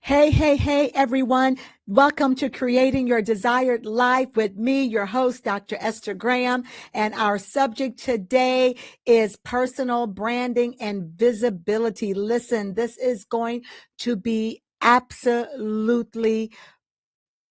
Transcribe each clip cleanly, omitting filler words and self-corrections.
Hey, everyone. Welcome to Creating Your Desired Life with me, your host, Dr. Esther Graham. And our subject today is personal branding and visibility. Listen, this is going to be absolutely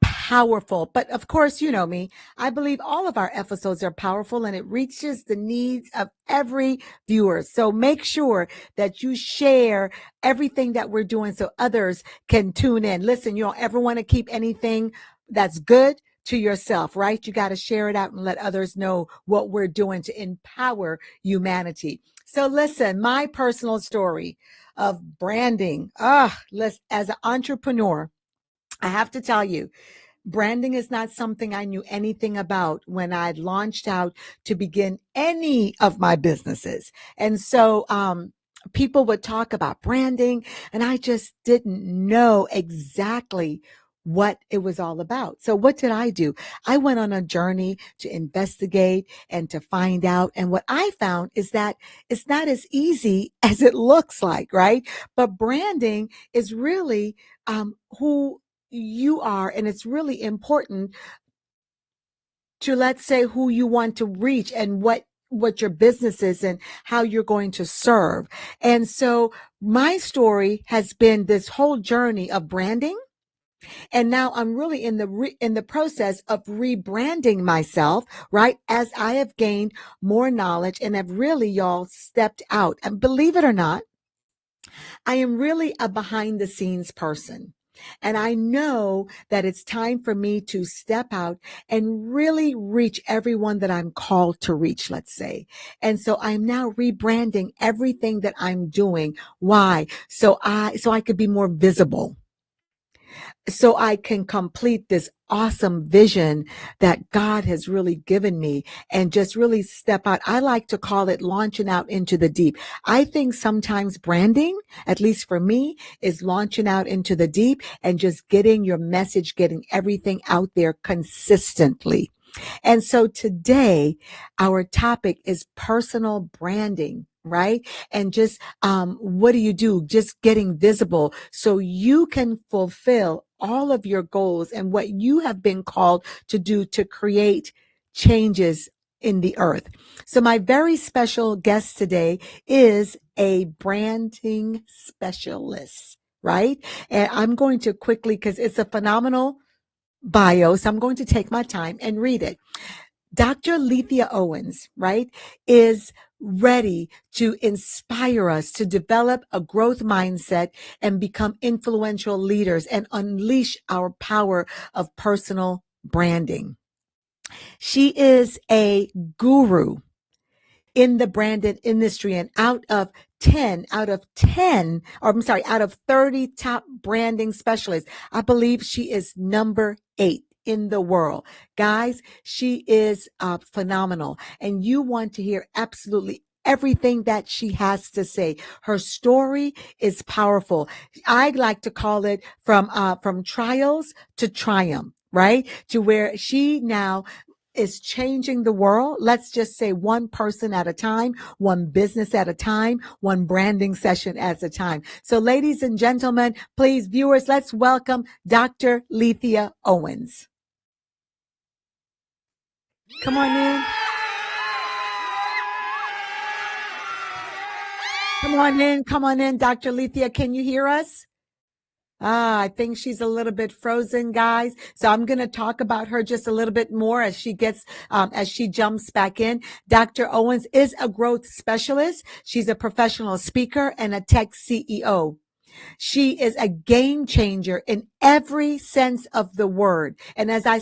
powerful. But of course, you know me, I believe all of our episodes are powerful and it reaches the needs of every viewer. So make sure that you share everything that we're doing so others can tune in. Listen, you don't ever want to keep anything that's good to yourself, right? You got to share it out and let others know what we're doing to empower humanity. So listen, my personal story of branding, as an entrepreneur, I have to tell you, branding is not something I knew anything about when I launched out to begin any of my businesses. And so, people would talk about branding and I just didn't know exactly what it was all about. So what did I do? I went on a journey to investigate and to find out. And what I found is that it's not as easy as it looks like, right? But branding is really who you are, and it's really important to, let's say, who you want to reach and what your business is and how you're going to serve. And so my story has been this whole journey of branding, and now I'm really in the process of rebranding myself, right? As I have gained more knowledge and have really, y'all, stepped out. And believe it or not, I am really a behind the scenes person. And I know that it's time for me to step out and really reach everyone that I'm called to reach, let's say. And so I'm now rebranding everything that I'm doing. Why? So I could be more visible, so I can complete this awesome vision that God has really given me and just really step out. I like to call it launching out into the deep. I think sometimes branding, at least for me, is launching out into the deep and just getting your message, getting everything out there consistently. And so today, our topic is personal branding, right? And just what do you do? Just getting visible so you can fulfill all of your goals and what you have been called to do to create changes in the earth. So my very special guest today is a branding specialist, right? And I'm going to quickly, because it's a phenomenal bio, so I'm going to take my time and read it. Dr. Lethia Owens, right, is ready to inspire us to develop a growth mindset and become influential leaders and unleash our power of personal branding. She is a guru in the branded industry, and out of 30 top branding specialists, I believe she is number 8 in the world. Guys, she is phenomenal, and you want to hear absolutely everything that she has to say. Her story is powerful. I like to call it from trials to triumph, right? To where she now is changing the world. Let's just say one person at a time, one business at a time, one branding session at a time. So ladies and gentlemen, please, viewers, let's welcome Dr. Lethia Owens. Come on in. Come on in, Dr. Lethia. Can you hear us? I think she's a little bit frozen, guys. So I'm going to talk about her just a little bit more as as she jumps back in. Dr. Owens is a growth specialist. She's a professional speaker and a tech CEO. She is a game changer in every sense of the word. And as I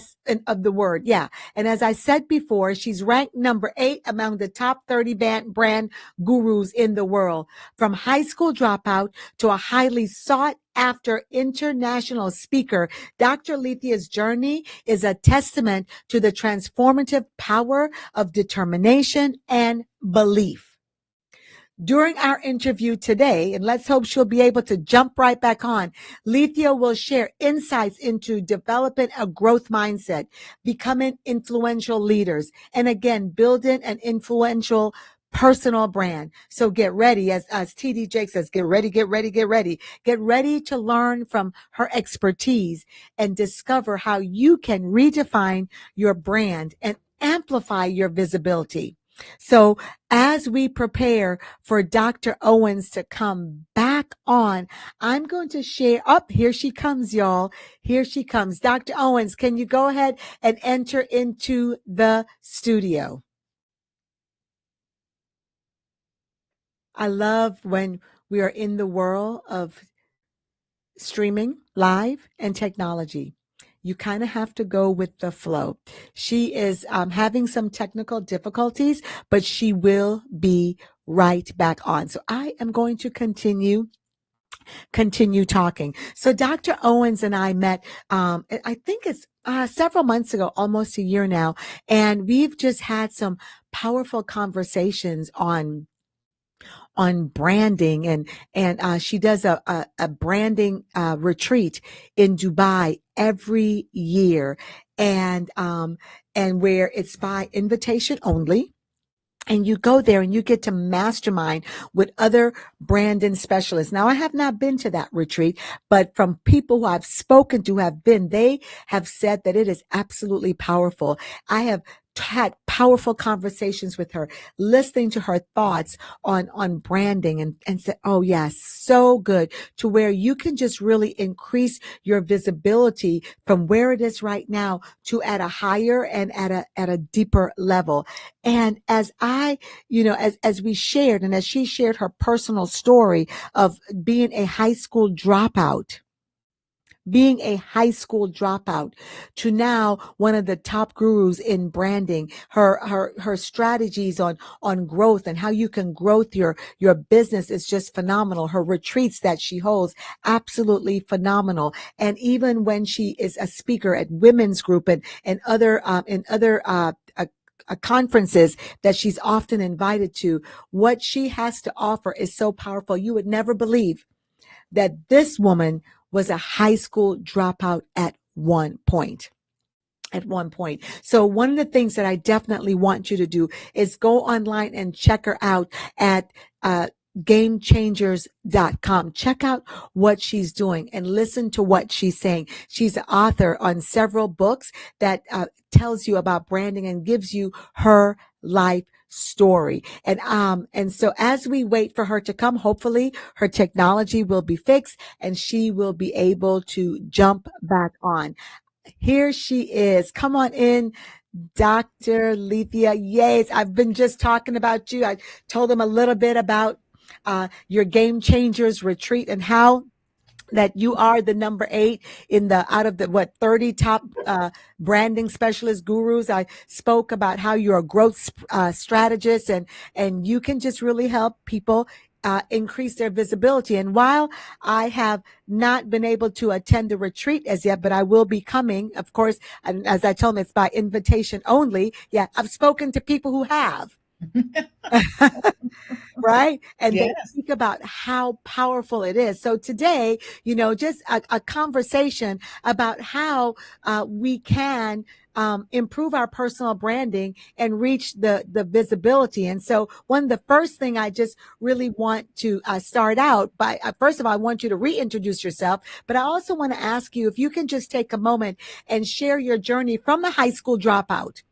said before, she's ranked number 8 among the top 30 brand gurus in the world. From high school dropout to a highly sought after international speaker, Dr. Lethia's journey is a testament to the transformative power of determination and belief. During our interview today, and let's hope she'll be able to jump right back on, Lethia will share insights into developing a growth mindset, becoming influential leaders, and again, building an influential personal brand. So get ready, as TD Jake says, get ready, get ready, get ready. Get ready to learn from her expertise and discover how you can redefine your brand and amplify your visibility. So as we prepare for Dr. Owens to come back on, I'm going to share. Up, here she comes, y'all. Here she comes. Dr. Owens, can you go ahead and enter into the studio? I love when we are in the world of streaming live and technology. You kind of have to go with the flow. She is having some technical difficulties, but she will be right back on. So I am going to continue talking. So Dr. Owens and I met, I think it's several months ago, almost a year now, and we've just had some powerful conversations on branding, and she does a branding retreat in Dubai every year, and where it's by invitation only. And you go there and you get to mastermind with other branding specialists. Now, I have not been to that retreat, but from people who I've spoken to have been, they have said that it is absolutely powerful. I have had powerful conversations with her, listening to her thoughts on branding, and said, oh yes, so good, to where you can just really increase your visibility from where it is right now to at a higher and at a deeper level. And as as we shared, and as she shared her personal story of being a high school dropout to now one of the top gurus in branding, her strategies on growth and how you can growth your business is just phenomenal. Her retreats that she holds, absolutely phenomenal. And even when she is a speaker at women's group and other conferences that she's often invited to, what she has to offer is so powerful. You would never believe that this woman was a high school dropout at one point. So one of the things that I definitely want you to do is go online and check her out at gamechangers.com. Check out what she's doing and listen to what she's saying. She's an author on several books that tells you about branding and gives you her life story. And so as we wait for her to come, hopefully her technology will be fixed and she will be able to jump back on. Here she is. Come on in, Dr. Lethia. Yes, I've been just talking about you. I told them a little bit about your Game Changers retreat and how that you are the number 8 in the out of the 30 top branding specialist gurus. I spoke about how you're a growth strategist, and you can just really help people increase their visibility. And while I have not been able to attend the retreat as yet, but I will be coming, of course, and as I told them, it's by invitation only. Yeah, I've spoken to people who have. Right? And they Yes. speak about how powerful it is. So today, just a conversation about how we can improve our personal branding and reach the visibility. And so one of the first thing I just really want to start out by, first of all, I want you to reintroduce yourself, but I also want to ask you if you can just take a moment and share your journey from the high school dropout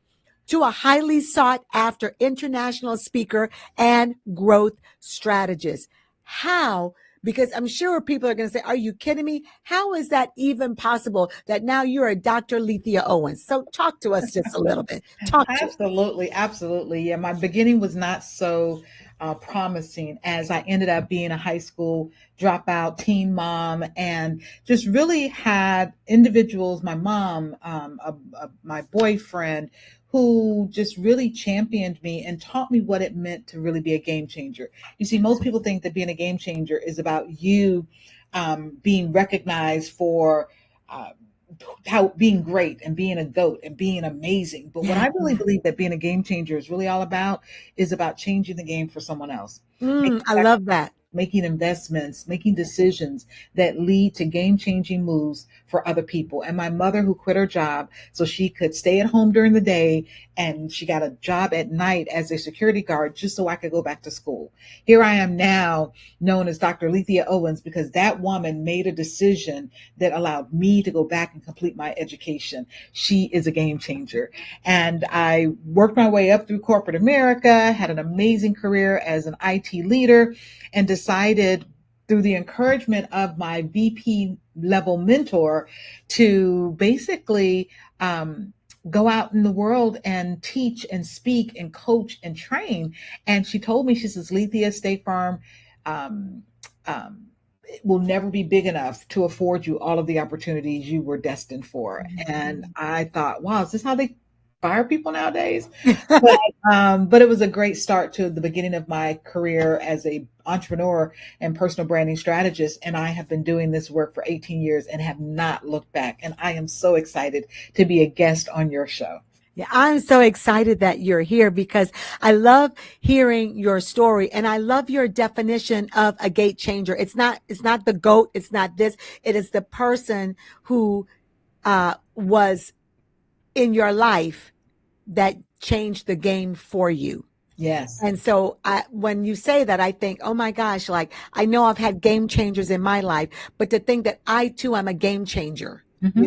to a highly sought after international speaker and growth strategist. How? Because I'm sure people are going to say, are you kidding me? How is that even possible that now you're a Dr. Lethia Owens? So talk to us just a little bit. Talk to us. Absolutely, absolutely. Yeah, my beginning was not so promising as I ended up being a high school dropout teen mom and just really had individuals, my mom, my boyfriend, who just really championed me and taught me what it meant to really be a game changer. You see, most people think that being a game changer is about you being recognized for. How being great and being a goat and being amazing. But what Yeah. I really believe that being a game changer is really all about is about changing the game for someone else. I love that. making investments, making decisions that lead to game changing moves for other people. And my mother, who quit her job so she could stay at home during the day, and she got a job at night as a security guard just so I could go back to school. Here I am now, known as Dr. Lethia Owens, because that woman made a decision that allowed me to go back and complete my education. She is a game changer. And I worked my way up through corporate America, had an amazing career as an IT leader, and decided through the encouragement of my VP level mentor to basically go out in the world and teach and speak and coach and train. And she told me, she says, Lethea, State Farm um, it will never be big enough to afford you all of the opportunities you were destined for. And I thought, wow, is this how they fire people nowadays? But it was a great start to the beginning of my career as a entrepreneur and personal branding strategist. And I have been doing this work for 18 years and have not looked back. And I am so excited to be a guest on your show. Yeah, I'm so excited that you're here because I love hearing your story and I love your definition of a gate changer. It's not the goat. It's not this. It is the person who, was in your life that changed the game for you. Yes. And so when you say that, I think, oh my gosh, like I know I've had game changers in my life, but to think that I too am a game changer, Mm-hmm.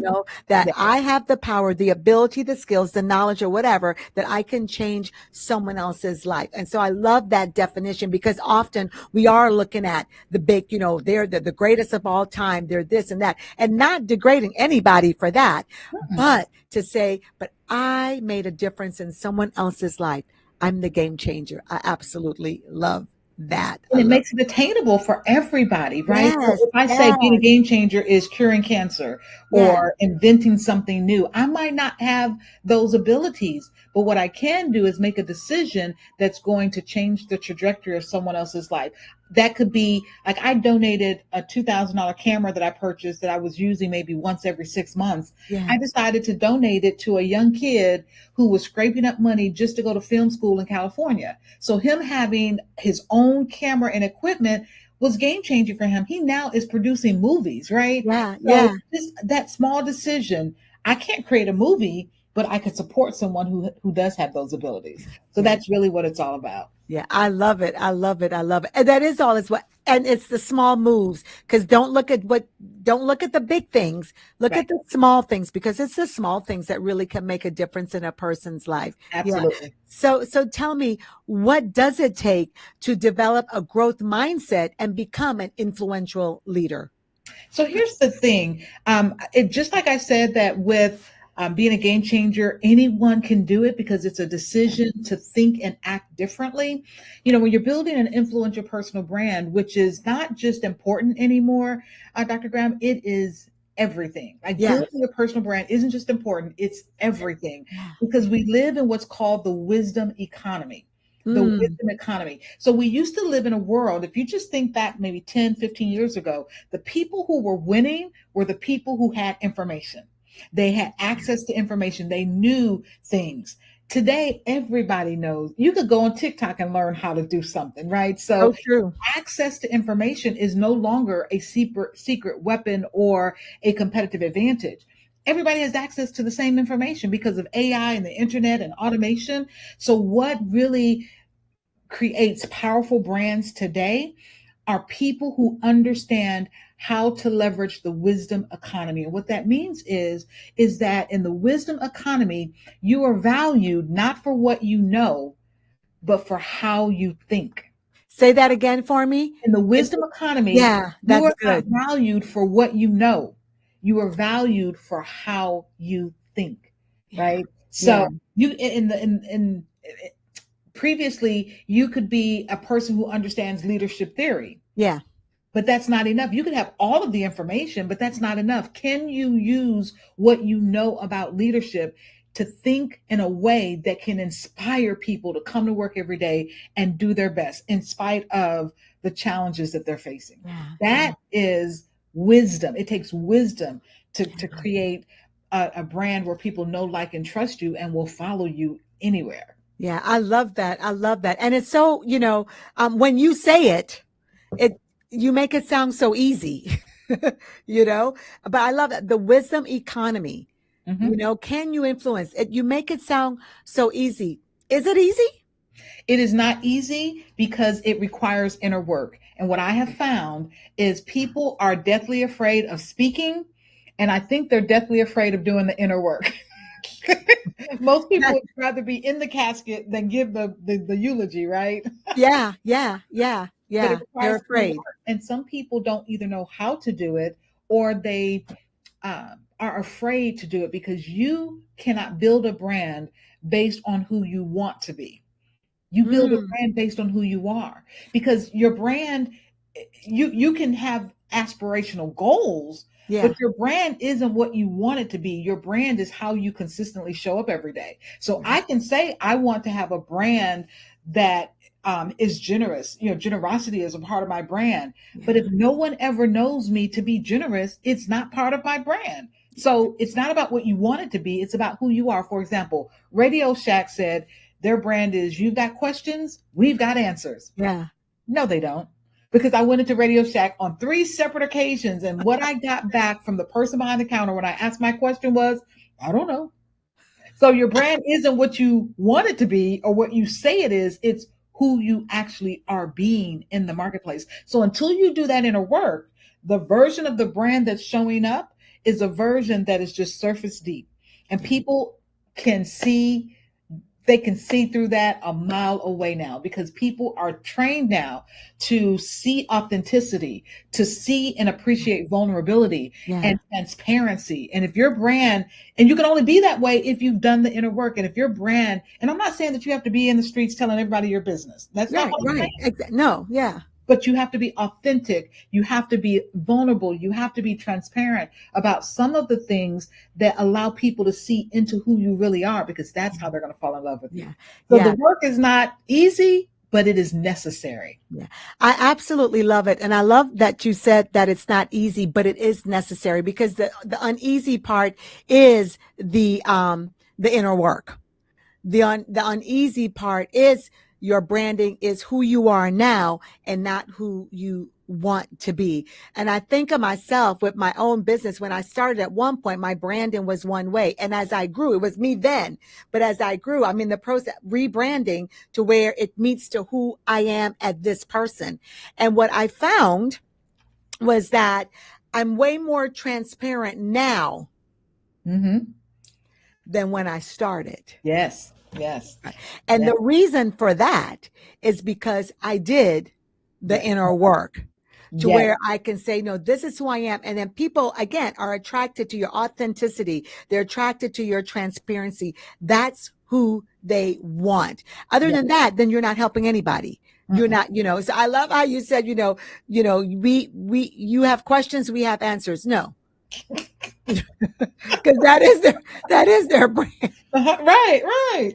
that Yeah. I have the power, the ability, the skills, the knowledge or whatever, that I can change someone else's life. And so I love that definition because often we are looking at the big, they're the greatest of all time. They're this and that, and not degrading anybody for that, Mm-mm. but to say, but I made a difference in someone else's life. I'm the game changer. I absolutely love that. I And it love makes it attainable for everybody, right? So Yes, if I say being a yes, game changer is curing cancer yeah, or inventing something new, I might not have those abilities, but what I can do is make a decision that's going to change the trajectory of someone else's life. That could be like I donated a $2,000 camera that I purchased that I was using maybe once every 6 months. yeah, I decided to donate it to a young kid who was scraping up money just to go to film school in California. So him having his own camera and equipment was game changing for him. He now is producing movies, right? yeah, So yeah, just that small decision, I can't create a movie, but I could support someone who does have those abilities. So yeah. that's really what it's all about. Yeah, I love it. I love it. I love it. And that is all is what, and it's the small moves. Cause don't look at the big things. Look Right. at the small things because it's the small things that really can make a difference in a person's life. Yeah. Absolutely. So tell me, what does it take to develop a growth mindset and become an influential leader? So here's the thing. It just like I said that with being a game changer, anyone can do it because it's a decision to think and act differently. When you're building an influential personal brand, which is not just important anymore, Dr. Graham, it is everything. Like Yeah. building a personal brand isn't just important, it's everything Yeah. because we live in what's called the wisdom economy. The Mm, wisdom economy. So we used to live in a world, if you just think back maybe 10, 15 years ago, the people who were winning were the people who had information. They had access to information. They knew things. Today, everybody knows. You could go on TikTok and learn how to do something, right? So so true. access to information is no longer a secret weapon or a competitive advantage. Everybody has access to the same information because of AI and the internet and automation. So what really creates powerful brands today are people who understand how to leverage the wisdom economy. And what that means is that in the wisdom economy, you are valued not for what you know, but for how you think. Say that again for me. In the It- wisdom economy, yeah, you that's are not good. valued for what you know. You are valued for how you think, Yeah. right? Yeah. So you in previously you could be a person who understands leadership theory, Yeah. but that's not enough. You could have all of the information, but that's not enough. Can you use what you know about leadership to think in a way that can inspire people to come to work every day and do their best in spite of the challenges that they're facing? Yeah. Yeah. That is wisdom. It takes wisdom to create a brand where people know, like, and trust you and will follow you anywhere. Yeah, I love that. I love that. And it's so, when you say it, it you make it sound so easy, you know. But I love that the wisdom economy. You Mhm. know, can you influence it? You make it sound so easy. Is it easy? It is not easy because it requires inner work. And what I have found is people are deathly afraid of speaking, and I think they're deathly afraid of doing the inner work. Most people Yeah, would rather be in the casket than give the eulogy, right? yeah, yeah, yeah, But it yeah. They're requires inner afraid. work. And some people don't either know how to do it, or they are afraid to do it, because you cannot build a brand based on who you want to be. You build a Mm, brand based on who you are, because your brand, you can have aspirational goals, yeah, but your brand isn't what you want it to be. Your brand is how you consistently show up every day. So I right. can say I want to have a brand that is generous. You know, generosity is a part of my brand. But Yeah, if no one ever knows me to be generous, it's not part of my brand. So it's not about what you want it to be, it's about who you are. For example, Radio Shack said their brand is, you've got questions, we've got answers. yeah. No, they don't. Because I went into Radio Shack on 3 separate occasions, and what I got back from the person behind the counter when I asked my question was, I don't know. So your brand isn't what you want it to be or what you say it is, it's who you actually are being in the marketplace. So until you do that inner work, the version of the brand that's showing up is a version that is just surface deep. And Yeah, people can see, they can see through that a mile away now, because people are trained now to see authenticity, to see and appreciate vulnerability yeah, and transparency. And if your brand, and you can only be that way if you've done the inner work, and if your brand, and I'm not saying that you have to be in the streets telling everybody your business, that's not right, what I'm right. saying. No, yeah, But you have to be authentic, you have to be vulnerable, you have to be transparent about some of the things that allow people to see into who you really are, because that's how they're going to fall in love with you. yeah, So the yeah, work is not easy, but it is necessary. yeah. I absolutely love it. And I love that you said that it's not easy, but it is necessary, because the uneasy part is the inner work. The uneasy part is your branding is who you are now and not who you want to be. And I think of myself with my own business. When I started, at one point my branding was one way, and as I grew, it was me then, but as I grew, I'm in the process rebranding to where it meets to who I am at this person. And what I found was that I'm way more transparent now Mm-hmm. than when I started. Yes, yes, Right. And yes, the reason for that is because I did the yes, inner work to yes, where I can say, no, this is who I am. And then people, again, are attracted to your authenticity. They're attracted to your transparency. That's who they want. Other yes. than that, then you're not helping anybody. You're Mm-mm. not, so I love how you said, you have questions, we have answers. No, because that is their brand. Right, right.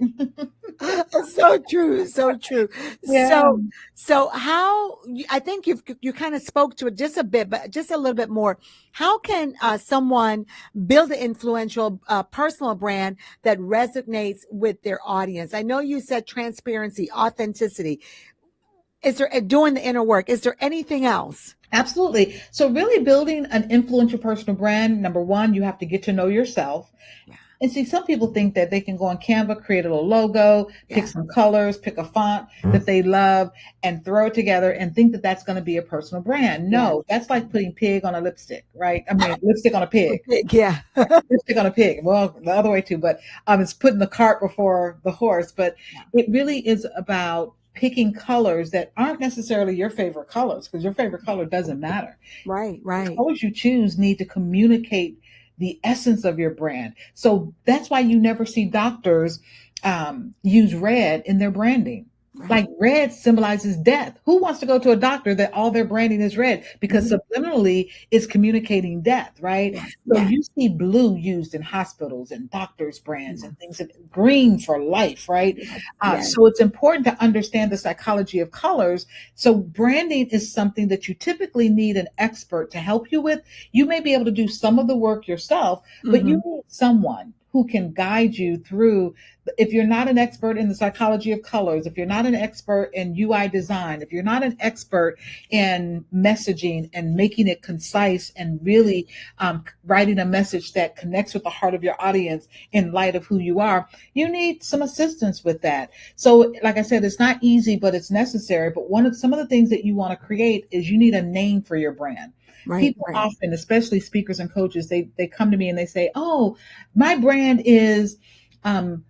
So true, so true. Yeah. So how I think you kind of spoke to it just a bit, but just a little bit more. How can someone build an influential personal brand that resonates with their audience? I know you said transparency, authenticity. Is there doing the inner work? Is there anything else? Absolutely. So, really building an influential personal brand, number one, you have to get to know yourself. Yeah, And see, some people think that they can go on Canva, create a little logo, pick yeah, some colors, pick a font that they love, and throw it together and think that that's going to be a personal brand. yeah. No, that's like putting pig on a lipstick, right? I mean, lipstick on a pig, Yeah, lipstick on a pig. Well, the other way too, but it's putting the cart before the horse. But it really is about picking colors that aren't necessarily your favorite colors, because your favorite color doesn't matter. right, The right, colors you choose need to communicate the essence of your brand. So that's why you never see doctors use red in their branding. right. Like red symbolizes death. Who wants to go to a doctor that all their branding is red? Because Mhm. subliminally it's communicating death, right? Yes, So yes, you see blue used in hospitals and doctors' brands and yes, things, green for life, right? yes, yes. So it's important to understand the psychology of colors. So branding is something that you typically need an expert to help you with. You may be able to do some of the work yourself, but you Mhm. need someone who can guide you through. If you're not an expert in the psychology of colors, if you're not an expert in UI design, if you're not an expert in messaging and making it concise and really writing a message that connects with the heart of your audience in light of who you are, you need some assistance with that. So, like I said, it's not easy, but it's necessary. But some of the things that you want to create is you need a name for your brand. Right, People right. often, especially speakers and coaches, they come to me and they say, "Oh, my brand is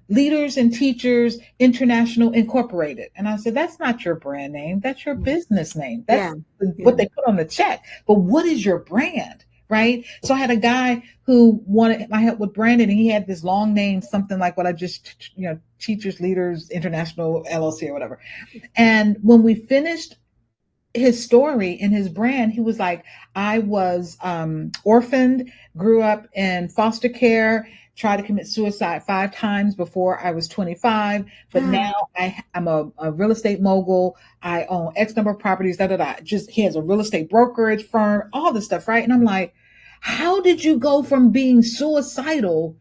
Leaders and Teachers International Incorporated." And I said, "That's not your brand name. That's your business name. That's Yeah, what yeah. they put on the check. But what is your brand?" Right. So I had a guy who wanted my help with branding, and he had this long name, something like what I just, Teachers Leaders International LLC or whatever. And when we finished his story and his brand, he was like, "I was orphaned, grew up in foster care, tried to commit suicide 5 times before I was 25, but now I'm a real estate mogul. I own X number of properties, da da da." Just he has a real estate brokerage firm, all this stuff, right? And I'm like, "How did you go from being suicidal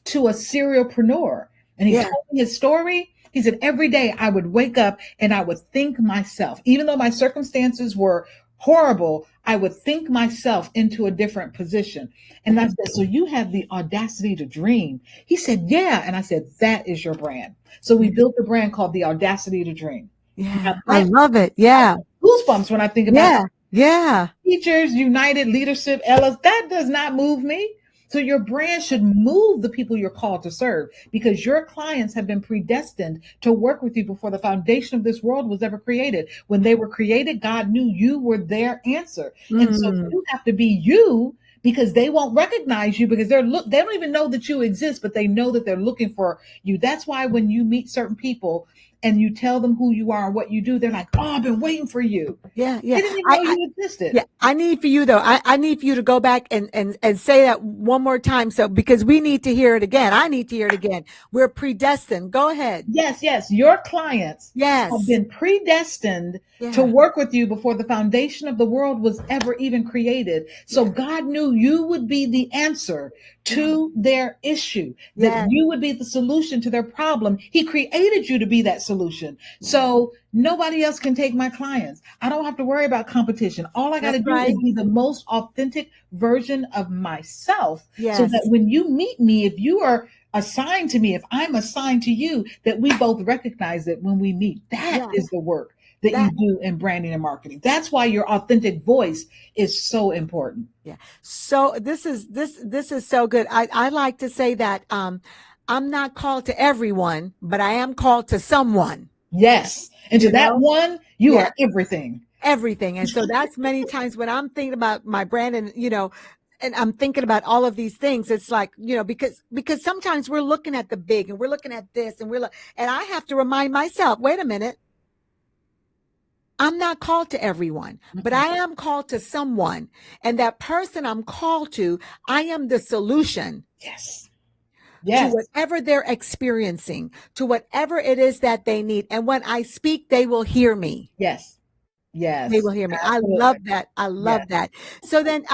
to a serialpreneur?" And he Yeah, told me his story. He said, "Every day I would wake up and I would think myself, even though my circumstances were horrible, I would think myself into a different position." And I said, "So you have the audacity to dream?" He said, "Yeah." And I said, "That is your brand." So we built a brand called the Audacity to Dream. Now yeah. I that love it. Yeah, goosebumps when I think about yeah, yeah, Teachers United Leadership LS. That does not move me. So your brand should move the people you're called to serve, because your clients have been predestined to work with you before the foundation of this world was ever created. When they were created, God knew you were their answer. And so mm, you have to be you, because they won't recognize you, because they don't even know that you exist, but they know that they're looking for you. That's why when you meet certain people and you tell them who you are and what you do, they're like, "Oh, I've been waiting for you." yeah, yeah. They didn't even I, know I, you existed. yeah, I need for you though. I need for you to go back and say that one more time. So because we need to hear it again. I need to hear it again. We're predestined. Go ahead. Yes, yes. Your clients have Yes. been predestined to Yeah. work with you before the foundation of the world was ever even created. So Yeah. God knew you would be the answer Yeah. to their issue, that Yeah. you would be the solution to their problem. He created you to be that solution. Yeah. So nobody else can take my clients. I don't have to worry about competition. All I got That's to do is right. be the most authentic version of myself, so that Yes. when you meet me, if you are assigned to me, if I'm assigned to you, that we both recognize it when we meet. That Yeah. is the work that you That do in branding and marketing. That's why your authentic voice is so important. yeah. So this is so good. I like to say that I'm not called to everyone, but I am called to someone, Yes. And to you that know? one, you Yeah. are everything. Everything. And so that's many times when I'm thinking about my brand and, and I'm thinking about all of these things, it's like, because sometimes we're looking at the big and we're looking at this and and I have to remind myself, wait a minute, I'm not called to everyone, but Mm-mm. I am called to someone. And that person I'm called to, I am the solution Yes. to Yes. whatever they're experiencing, to whatever it is that they need. And when I speak, they will hear me. Yes. They Yes. will hear me. I love Absolutely. that. I Yes. love that. So then,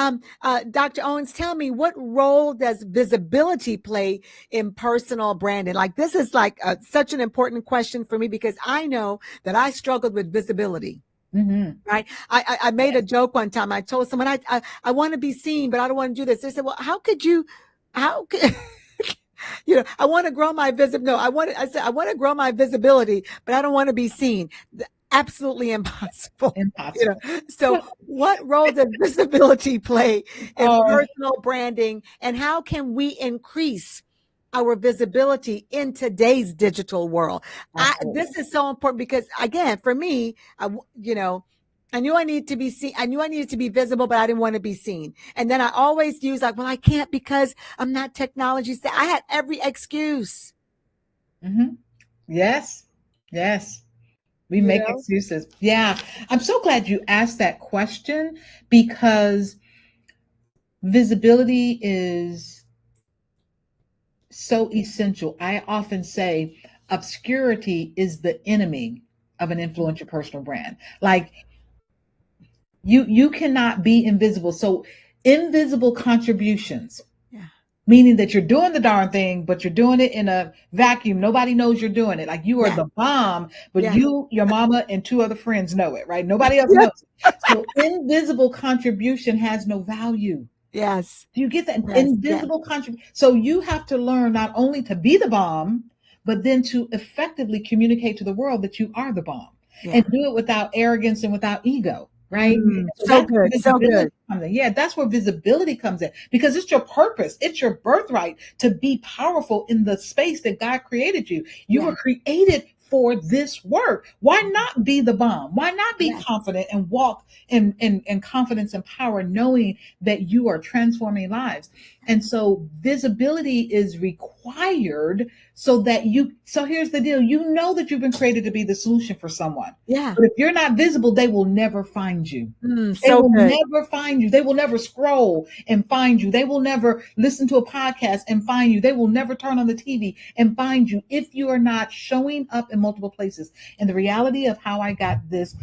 Dr. Owens, tell me, what role does visibility play in personal branding? Like, this is like such an important question for me, because I know that I struggled with visibility. Mm-hmm. Right. I made a Yes. joke one time. I told someone I want to be seen, but I don't want to do this. They said, well, how could, I want to grow my no, I said, I want to grow my visibility, but I don't want to be seen. Absolutely impossible. Impossible. So what role does visibility play in Oh, personal branding, and how can we increase our visibility in today's digital world? This absolutely. is so important because, again, for me, I knew I needed to be seen. I knew I needed to be visible, but I didn't want to be seen. And then I always use like, well, I can't because I'm not technology savvy. I had every excuse, Mm-hmm. Yes. Yes. We you make know? excuses. Yeah. I'm so glad you asked that question, because visibility is so essential. I often say obscurity is the enemy of an influential personal brand. Like, you cannot be invisible. So invisible contributions Yeah. meaning that you're doing the darn thing, but you're doing it in a vacuum. Nobody knows you're doing it. Like you are Yeah. the bomb, but Yeah. you, your mama, and two other friends know it, right? Nobody else knows it. So invisible contribution has no value. Yes. Do you get that? Yes. Yes. Invisible contribution. So you have to learn not only to be the bomb, but then to effectively communicate to the world that you are the bomb and Yeah. do it without arrogance and without ego, right? So So that's where good. So visibility good. comes in. Yeah, that's where visibility comes in because it's your purpose. It's your birthright to be powerful in the space that God created you. You Yeah. were created for this work. Why not be the bomb? Why not be Yeah. confident and walk in confidence and power, knowing that you are transforming lives? And so visibility is required so that so here's the deal. You know that you've been created to be the solution for someone. Yeah. But if you're not visible, they will never find you. They So will good. never find you. They will never scroll and find you. They will never listen to a podcast and find you. They will never turn on the TV and find you if you are not showing up in multiple places. And the reality of how I got this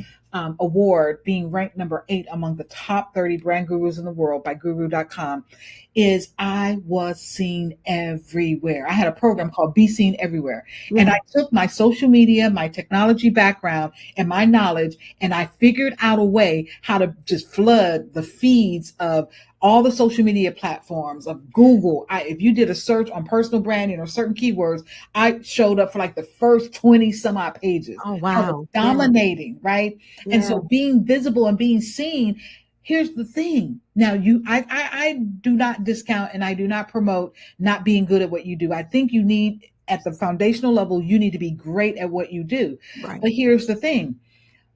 award, being ranked number 8 among the top 30 brand gurus in the world by guru.com, is I was seen everywhere. I had a program called Be Seen Everywhere. And Yeah. I took my social media, my technology background, and my knowledge, and I figured out a way how to just flood the feeds of all the social media platforms of Google. If you did a search on personal branding or certain keywords, I showed up for like the first 20 some odd pages. Oh, I was wow. Yeah. dominating, right? And Yeah. so being visible and being seen, here's the thing. Now I do not discount and I do not promote not being good at what you do. I think you need at the foundational level, you need to be great at what you do. Right. But here's the thing.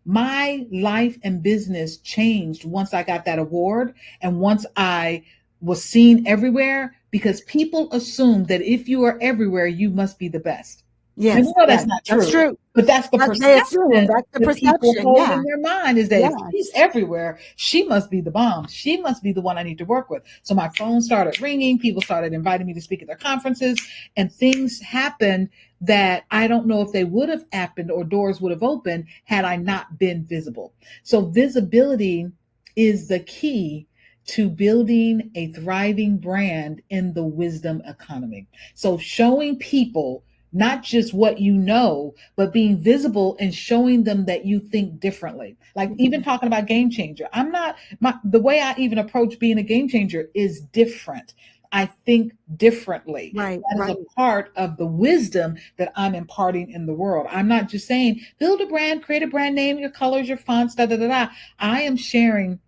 My life and business changed once I got that award and once I was seen everywhere because people assume that if you are everywhere, you must be the best. And we Yes. know that's Yes. not That's true, true. but that's the They assume perception that's the that people perception. hold Yeah. in their mind is that if she's Yes. everywhere, she must be the bomb. She must be the one I need to work with. So my phone started ringing. People started inviting me to speak at their conferences, and things happened that I don't know if they would have happened or doors would have opened had I not been visible. So visibility is the key to building a thriving brand in the wisdom economy. So showing people not just what you know, but being visible and showing them that you think differently. Like even talking about game changer. I'm not the way I even approach being a game changer is different. I think differently. Right. That is Right. a part of the wisdom that I'm imparting in the world. I'm not just saying build a brand, create a brand name, your colors, your fonts, da da da da. I am sharing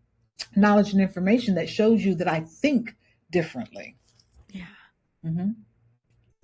knowledge and information that shows you that I think differently. Yeah. Mm-hmm.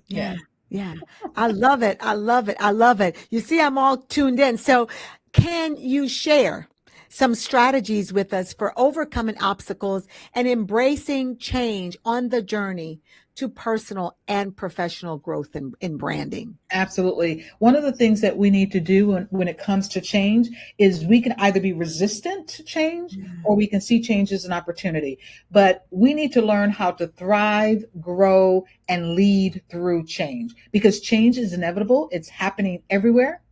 Yeah. Yes. Yeah. I love it. I love it. I love it. You see, I'm all tuned in. So, can you share some strategies with us for overcoming obstacles and embracing change on the journey to personal and professional growth in branding? Absolutely. One of the things that we need to do when it comes to change is we can either be resistant to change or we can see change as an opportunity. But we need to learn how to thrive, grow, and lead through change because change is inevitable. It's happening everywhere.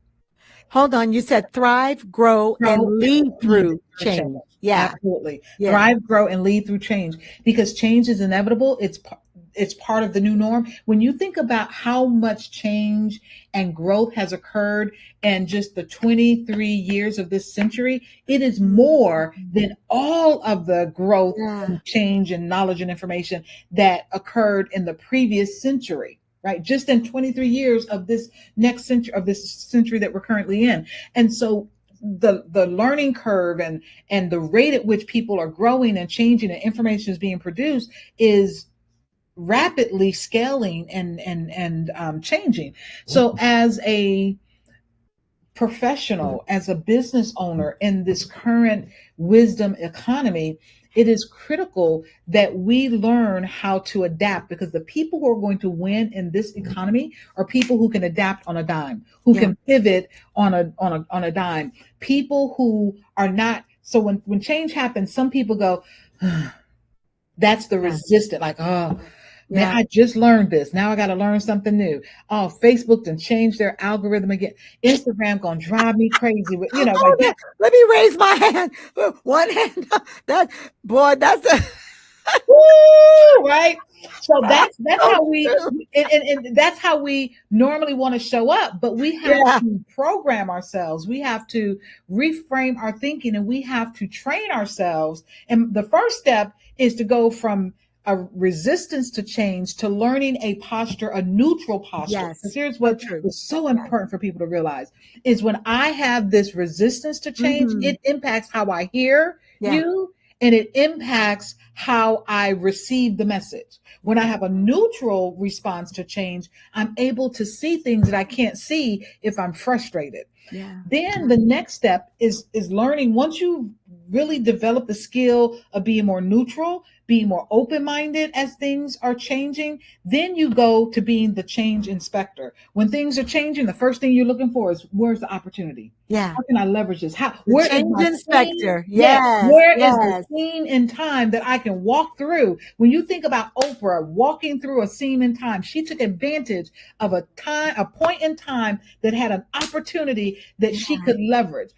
Hold on. You said thrive, grow, and Grow and lead lead through through change. change. Yeah. Absolutely. Yeah. Thrive, grow, and lead through change because change is inevitable. It's part of the new norm. When you think about how much change and growth has occurred in just the 23 years of this century, it is more than all of the growth Yeah. and change and knowledge and information that occurred in the previous century. Right, just in 23 years of this next century of this century that we're currently in, and so the learning curve and the rate at which people are growing and changing and information is being produced is rapidly scaling and changing. So as a professional, as a business owner in this current wisdom economy, it is critical that we learn how to adapt because the people who are going to win in this economy are people who can adapt on a dime, who Yeah. can pivot on a dime. People who are not so when change happens, some people go, that's the Yeah. resistant, like, oh, now Yeah. I just learned this. Now I got to learn something new. Oh, Facebook done changed their algorithm again. Instagram gonna drive me crazy with, like Oh, that. let me raise my hand. One hand. That boy, that's a Woo, right? So that's So how we true. and that's how we normally want to show up, but we have Yeah. to program ourselves. We have to reframe our thinking, and we have to train ourselves. And the first step is to go from a resistance to change to learning a posture, a neutral posture. Because Yes. here's So what true. is so Yeah. important for people to realize is when I have this resistance to change, Hmm. it impacts how I hear Yeah. you, and it impacts how I receive the message. When I Yeah. have a neutral response to change, I'm able to see things that I can't see if I'm frustrated. Yeah. Then the next step is learning. Once you really develop the skill of being more neutral, being more open-minded as things are changing, then you go to being the change inspector. When things are changing, the first thing you're looking for is, where's the opportunity? Yeah. How can I leverage this? How, The where is change my scene? inspector. Yes, Yes. where is the Yes. scene in time that I can walk through? When you think about Oprah walking through a scene in time, she took advantage of a point in time that had an opportunity that she Yeah. could leverage.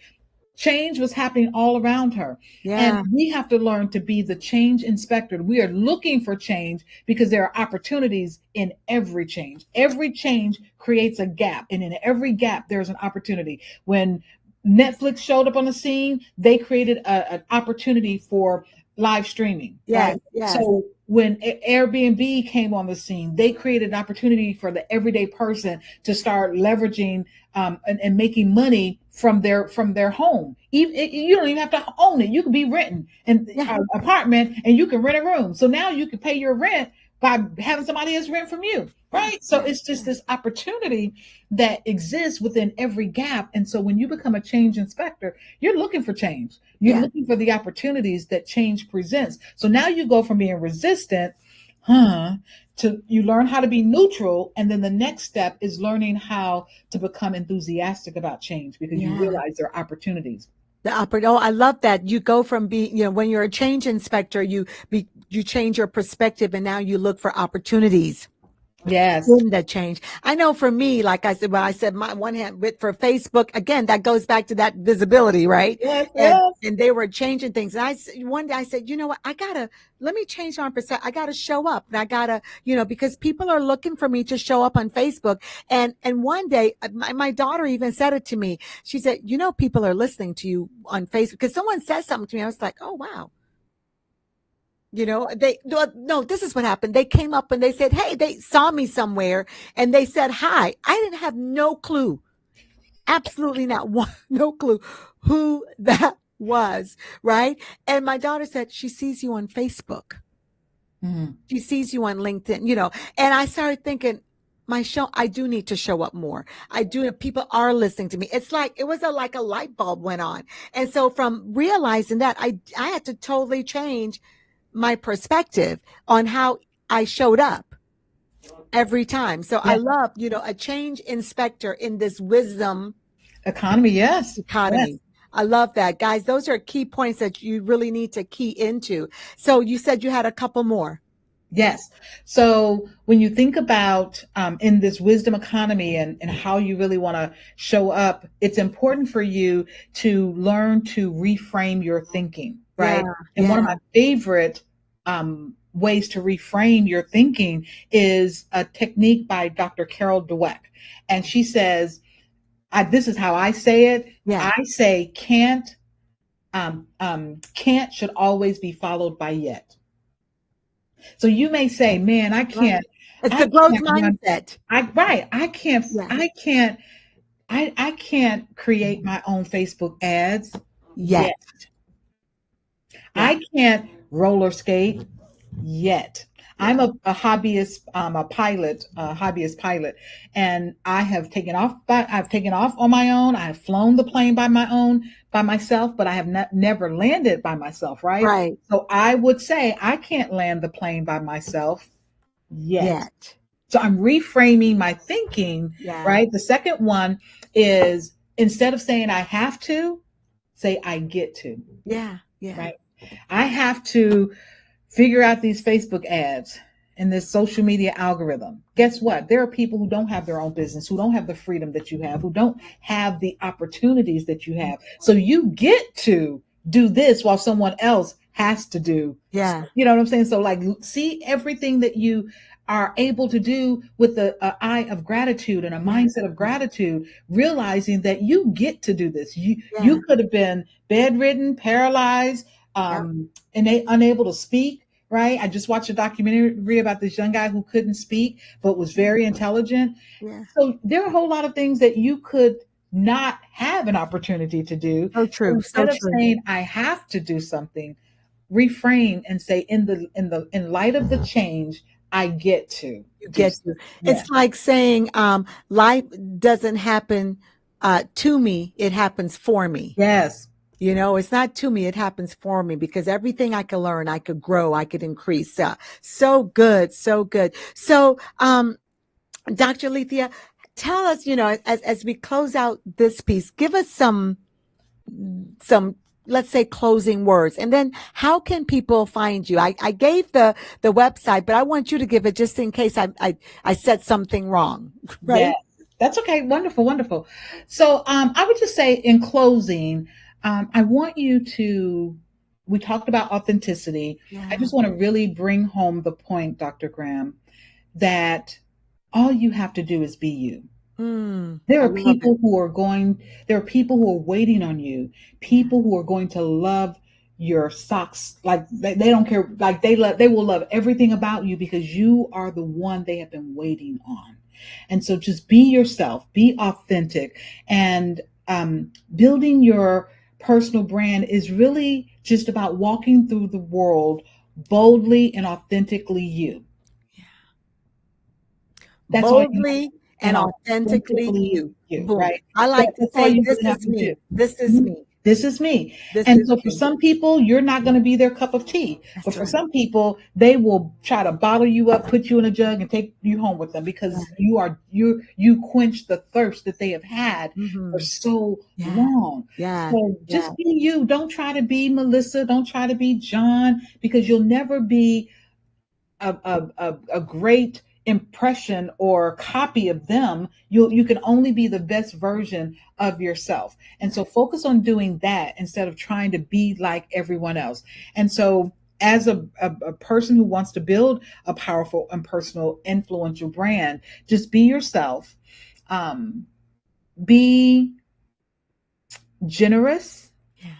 Change was happening all around her. And Yeah. we have to learn to be the change inspector. We are looking for change because there are opportunities in every change. Every change creates a gap, and in every gap, there's an opportunity. When Netflix showed up on the scene, they created an opportunity for live streaming, Yes. right? Yes. So when Airbnb came on the scene, they created an opportunity for the everyday person to start leveraging and making money from their home. Even you don't even have to own it; you could be renting an Yeah. apartment, and you can rent a room. So now you can pay your rent by having somebody else rent from you, Yeah. right? So Yeah. it's just Yeah. this opportunity that exists within every gap. And so when you become a change inspector, you're looking for change. You're Yeah. looking for the opportunities that change presents. So now you go from being resistant, huh, to you learn how to be neutral. And then the next step is learning how to become enthusiastic about change because you Yeah. realize there are opportunities. Oh, I love that. You go from being, when you're a change inspector, you change your perspective and now you look for opportunities Yes. in the change. I know for me, like I said, when I said my one hand with for Facebook, again, that goes back to that visibility, right? Yes, And yes. and they were changing things. And one day I said, you know what? Let me change my perception. I gotta show up. And I gotta, because people are looking for me to show up on Facebook. And one day, my daughter even said it to me. She said, people are listening to you on Facebook because someone said something to me. I was like, oh wow. They no, this is what happened. They came up and they said, hey, they saw me somewhere and they said hi. I didn't have no clue, absolutely not one, no clue who that was, right? And my daughter said she sees you on Facebook. Mhm. She sees you on LinkedIn, and I started thinking, I do need to show up more. I do. People are listening to me. It's like, it was like a light bulb went on. And so from realizing that, I had to totally change my perspective on how I showed up every time. So I Yeah. love, a change inspector in this wisdom Economy, yes. Yes. economy. I love that. Guys, those are key points that you really need to key into. So you said you had a couple more. Yes. So when you think about in this wisdom economy and how you really want to show up, it's important for you to learn to reframe your thinking, Yeah, right? And one of yeah, my favorite ways to reframe your thinking is a technique by Dr. Carol Dweck. And she says, this is how I say it. yeah. I say can't should always be followed by yet. So you may say, man, Right. It's I the growth can't run, mindset. right. Yeah, I can't create my own Facebook ads yet. yet. Yeah, I can't roller skate yet. yeah. I'm a hobbyist, hobbyist pilot, and I've taken off on my own. I have flown the plane by myself, but I have never landed by myself, right? Right. So I would say I can't land the plane by myself yet. Yet. So I'm reframing my thinking, Yeah, right? The second one is instead of saying I have to, say I get to, yeah, yeah. right? I have to figure out these Facebook ads and this social media algorithm. Guess what? There are people who don't have their own business, who don't have the freedom that you have, who don't have the opportunities that you have. So you get to do this while someone else has to do. Yeah. You know what I'm saying? So like see everything that you are able to do with the eye of gratitude and a Yeah. mindset of gratitude, realizing that you get to do this. You Yeah. could have been bedridden, paralyzed, Yep. and they unable to speak. Right? I just watched a documentary about this young guy who couldn't speak but was very intelligent. Yeah. So there are a whole lot of things that you could not have an opportunity to do. So So true. So instead of true. saying I have to do something, reframe and say in light of the change, I get to You do get so. to. Yeah. It's like saying, life doesn't happen to me, it happens for me. Yes. You know, it's not to me, it happens for me because everything I could learn, I could grow, I could increase. So good, so good. So, Dr. Lethea, tell us, as we close out this piece, give us some let's say closing words, and then how can people find you? I gave the website, but I want you to give it just in case I said something wrong. Yes. Right. That's okay. Wonderful, wonderful. So I would just say in closing, I want you to we talked about authenticity. I Yeah. just want to really bring home the point, Dr. Graham, that all you have to do is be you. There I are love it. people who are going, there are people who are waiting on you, Yeah. people who are going to love your socks. Like they don't care, like they will love everything about you because you are the one they have been waiting on. And so just be yourself, be authentic, and building your personal brand is really just about walking through the world boldly and authentically you. That's all you Boldly and and authentically authentically you. you, Boom. right? I like to That's all say, you this really have is to do. me. This is Mhm. me. This is me. This And is so for me. some people, you're not going to be their cup of tea. But That's for right. some people, they will try to bottle you up, put you in a jug, and take you home with them Yeah. because you quench the thirst that they have had for Hmm. so Yeah. long. Yeah. So Yeah. just be you. Don't try to be Melissa. Don't try to be John because you'll never be a great impression or copy of them. You can only be the best version of yourself, and so focus on doing that instead of trying to be like everyone else. And so as a person who wants to build a powerful and personal influential brand, just be yourself, um, be generous, Yeah.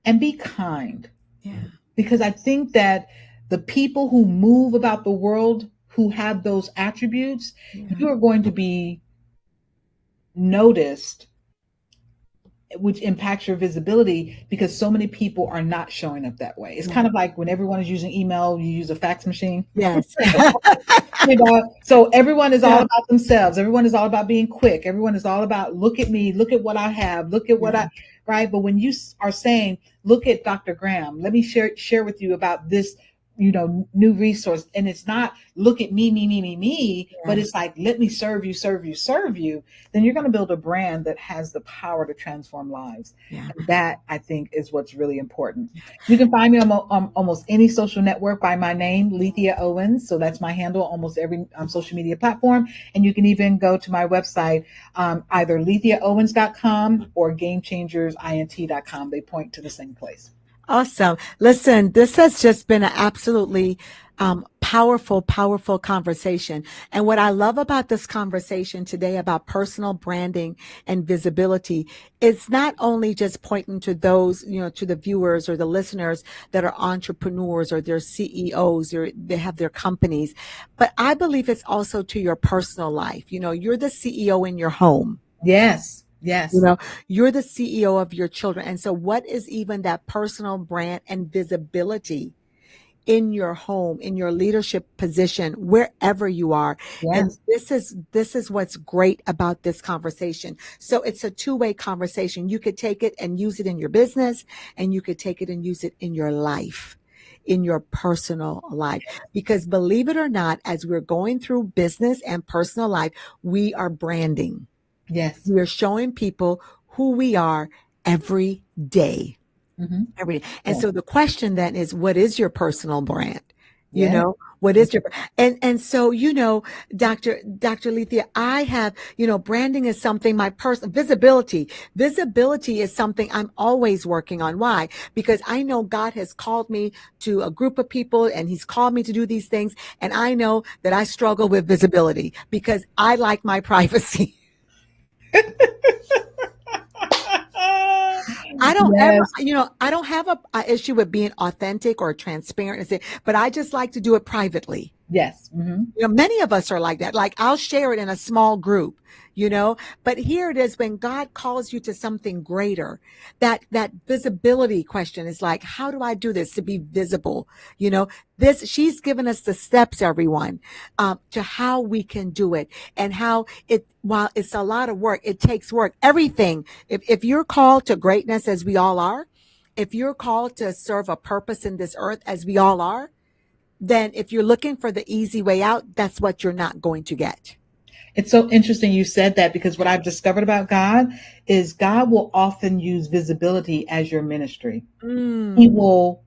and be kind, Yeah. because I think that the people who move about the world who have those attributes, Yeah. you are going to be noticed, which impacts your visibility because so many people are not showing up that way. It's Yeah. kind of like when everyone is using email, you use a fax machine. Yes. So everyone is all Yeah. about themselves. Everyone is all about being quick. Everyone is all about look at me, look at what I have, look at what Yeah. I right. But when you are saying, look at Dr. Graham, let me share with you about this, new resource, and it's not look at me, but Yeah. it's like let me serve you, serve you, serve you. Then you're going to build a brand that has the power to transform lives, Yeah. and that I think is what's really important. You can find me on almost any social network by my name, Lethia Owens. So that's my handle, almost every social media platform. And you can even go to my website, either lethiaowens.com or gamechangersint.com. They point to the same place. Awesome. Listen, this has just been an absolutely powerful, powerful conversation. And what I love about this conversation today about personal branding and visibility, it's not only just pointing to those, to the viewers or the listeners that are entrepreneurs or they're CEOs or they have their companies, but I believe it's also to your personal life. You're the CEO in your home. Yes, You yes, know, you're the CEO of your children. And so what is even that personal brand and visibility in your home, in your leadership position, wherever you are? And yes, this is what's great about this conversation. So it's a two-way conversation. You could take it and use it in your business, and you could take it and use it in your life, in your personal life. Because believe it or not, as we're going through business and personal life, we are branding. yes. We are showing people who we are every day. Hmm. Every day. And Yes. so the question then is, what is your personal brand? You Yeah. know, what is your and so, Dr. Lethea, I have, branding is something my person visibility. Visibility is something I'm always working on. Why? Because I know God has called me to a group of people and he's called me to do these things. And I know that I struggle with visibility because I like my privacy. I don't ever, Yes. I don't have a issue with being authentic or transparent, but I just like to do it privately. Yes. Hmm. Many of us are like that. Like I'll share it in a small group, but here it is when God calls you to something greater, that visibility question is like, how do I do this to be visible? She's given us the steps, everyone, to how we can do it and while it's a lot of work, it takes work. Everything. If you're called to greatness as we all are, if you're called to serve a purpose in this earth as we all are, then if you're looking for the easy way out, that's what you're not going to get. It's so interesting you said that because what I've discovered about God is God will often use visibility as your ministry. He Mm. will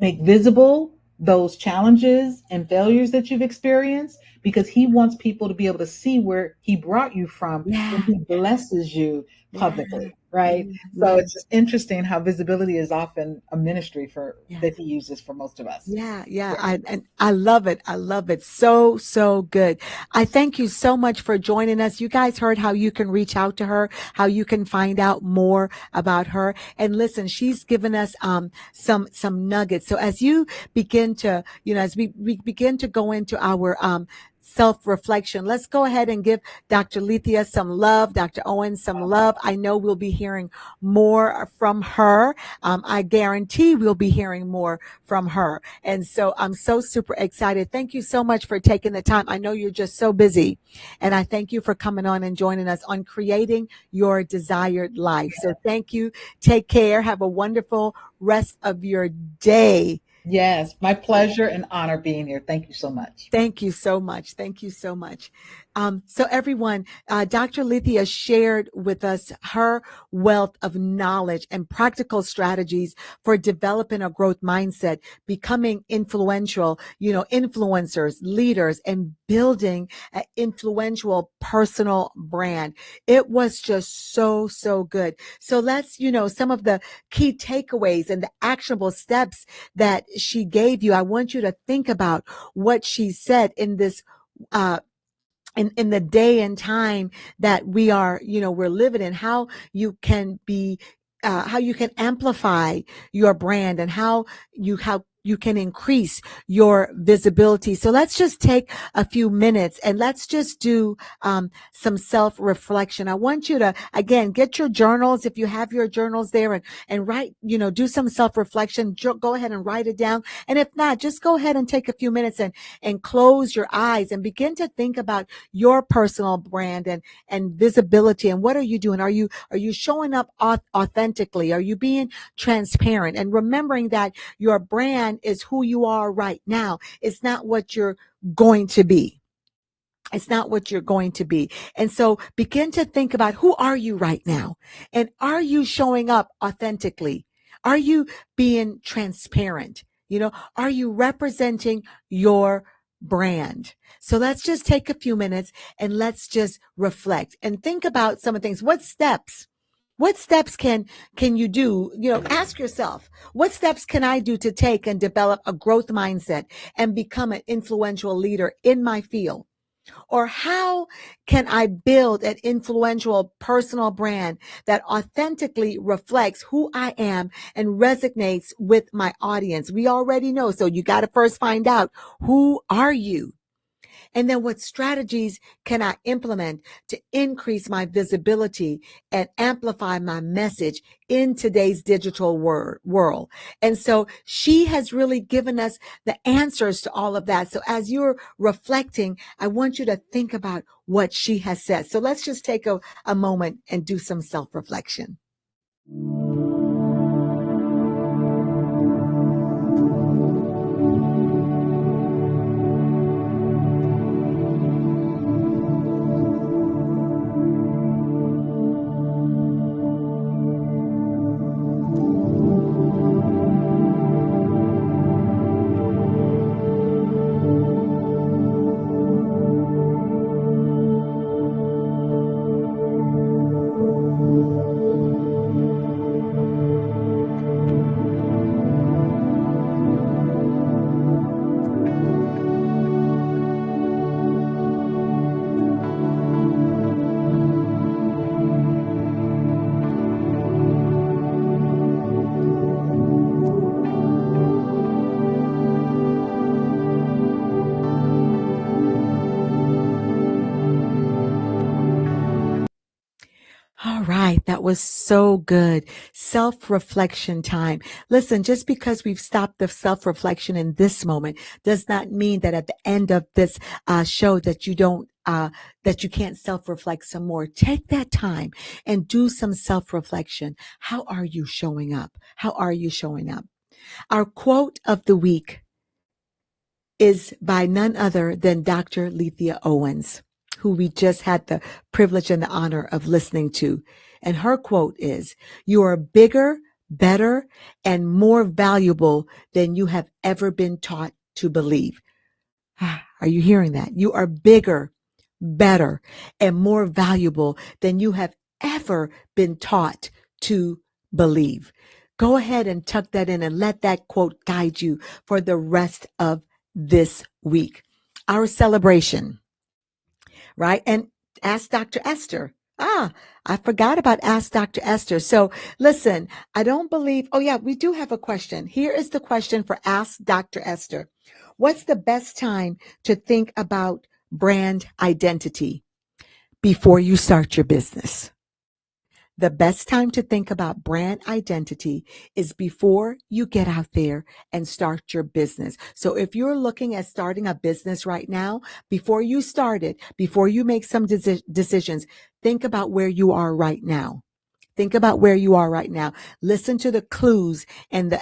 make visible those challenges and failures that you've experienced because he wants people to be able to see where he brought you from when Yeah, he blesses you yeah, publicly, right? yeah, So yeah, it's just interesting how visibility is often a ministry for yeah. that he uses for most of us. Yeah, yeah, Yeah. I love it. I love it. So, so good. I thank you so much for joining us. You guys heard how you can reach out to her, how you can find out more about her. And listen, she's given us some nuggets. So as you begin to, as we begin to go into our self-reflection, let's go ahead and give Dr. Lethea some love, Dr. Owens some love. I know we'll be hearing more from her. I guarantee we'll be hearing more from her. And so I'm so super excited. Thank you so much for taking the time. I know you're just so busy. And I thank you for coming on and joining us on creating your desired life. So thank you. Take care. Have a wonderful rest of your day. Yes, my pleasure and honor being here. Thank you so much. Thank you so much. Thank you so much. So everyone, Dr. Lethea shared with us her wealth of knowledge and practical strategies for developing a growth mindset, becoming influential, influencers, leaders, and building an influential personal brand. It was just so, so good. So let's, some of the key takeaways and the actionable steps that she gave you. I want you to think about what she said in this uh in the day and time that we're living in, how you can be how you can amplify your brand and how you can increase your visibility. So let's just take a few minutes and let's just do some self-reflection. I want you to, again, get your journals if you have your journals there and write, do some self-reflection. Go ahead and write it down. And if not, just go ahead and take a few minutes and close your eyes and begin to think about your personal brand and visibility. And what are you doing? Are you showing up authentically? Are you being transparent and remembering that your brand is who you are right now? It's not what you're going to be. It's not what you're going to be. And so begin to think about, who are you right now? And are you showing up authentically? Are you being transparent? Are you representing your brand? So let's just take a few minutes and let's just reflect and think about some of the things. What steps can you do? Ask yourself, what steps can I do to take and develop a growth mindset and become an influential leader in my field? Or how can I build an influential personal brand that authentically reflects who I am and resonates with my audience? We already know. So you got to first find out, who are you? And then what strategies can I implement to increase my visibility and amplify my message in today's digital world? And so she has really given us the answers to all of that. So as you're reflecting, I want you to think about what she has said. So let's just take a moment and do some self-reflection. All right, that was so good. Self-reflection time. Listen, just because we've stopped the self-reflection in this moment does not mean that at the end of this show that you don't that you can't self-reflect some more. Take that time and do some self-reflection. How are you showing up? How are you showing up? Our quote of the week is by none other than Dr. Lethia Owens, who we just had the privilege and the honor of listening to. And her quote is, "You are bigger, better, and more valuable than you have ever been taught to believe." Are you hearing that? You are bigger, better, and more valuable than you have ever been taught to believe. Go ahead and tuck that in and let that quote guide you for the rest of this week. Our celebration, right? And Ask Dr. Esther. I forgot about Ask Dr. Esther. So listen, I don't believe, oh yeah, we do have a question. Here is the question for Ask Dr. Esther. What's the best time to think about brand identity before you start your business? The best time to think about brand identity is before you get out there and start your business. So if you're looking at starting a business right now, before you start it, before you make some decisions, think about where you are right now. Think about where you are right now. Listen to the clues and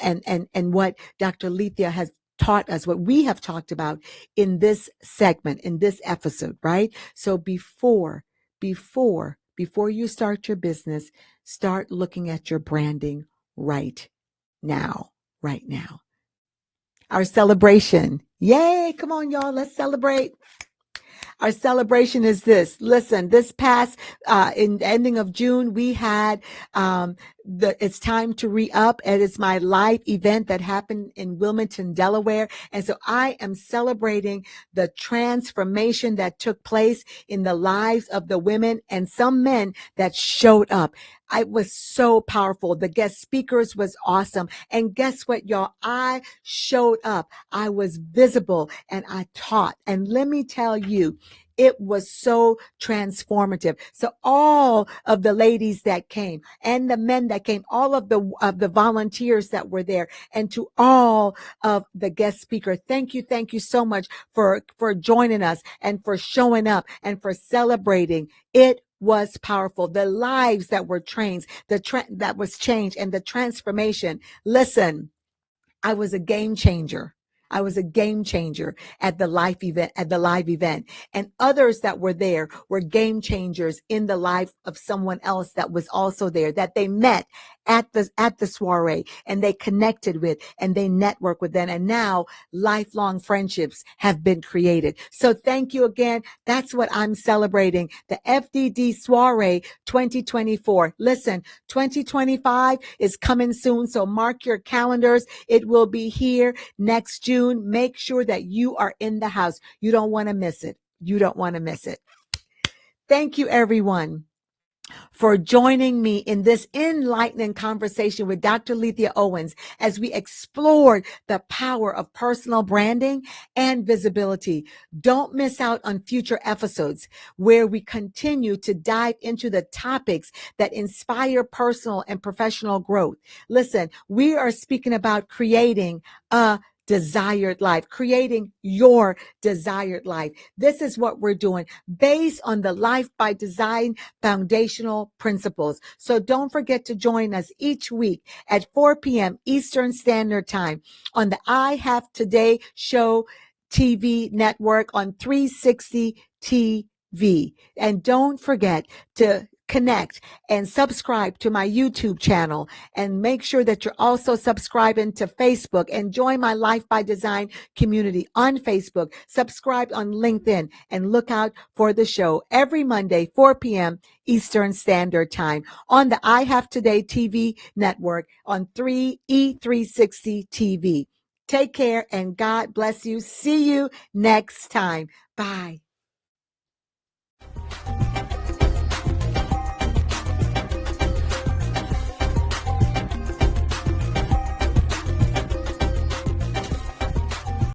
and what Dr. Lethia has taught us, what we have talked about in this segment, in this episode, right? So before you start your business, start looking at your branding right now, right now. Our celebration. Yay. Come on, y'all. Let's celebrate. Our celebration is this. Listen, this past in the ending of June, we had It's Time to Re-Up, and it's my live event that happened in Wilmington, Delaware. And so I am celebrating the transformation that took place in the lives of the women and some men that showed up. It was so powerful. The guest speakers was awesome. And guess what, y'all? I showed up. I was visible and I taught. And let me tell you, it was so transformative. So all of the ladies that came and the men that came, all of the volunteers that were there, and to all of the guest speakers, thank you so much for joining us and for showing up and for celebrating. It was powerful. The lives that were changed, that was changed, and the transformation. Listen, I was a game changer. I was a game changer at the live event. And others that were there were game changers in the life of someone else that was also there, that they met at the soiree and they connected with and they networked with them. And now lifelong friendships have been created. So thank you again. That's what I'm celebrating. The FDD Soiree 2024. Listen, 2025 is coming soon. So mark your calendars. It will be here next June. Make sure that you are in the house. You don't want to miss it. You don't want to miss it. Thank you, everyone, for joining me in this enlightening conversation with Dr. Lethia Owens as we explored the power of personal branding and visibility. Don't miss out on future episodes where we continue to dive into the topics that inspire personal and professional growth. Listen, we are speaking about creating a desired life, creating your desired life. This is what we're doing based on the Life by Design foundational principles. So don't forget to join us each week at 4 p.m. Eastern Standard Time on the I Have Today Show TV network on 360 TV. And don't forget to connect and subscribe to my YouTube channel, and make sure that you're also subscribing to Facebook and join my Life by Design community on Facebook. Subscribe on LinkedIn and look out for the show every Monday, 4 p.m. Eastern Standard Time on the I Have Today TV network on E360 TV. Take care and God bless you. See you next time. Bye.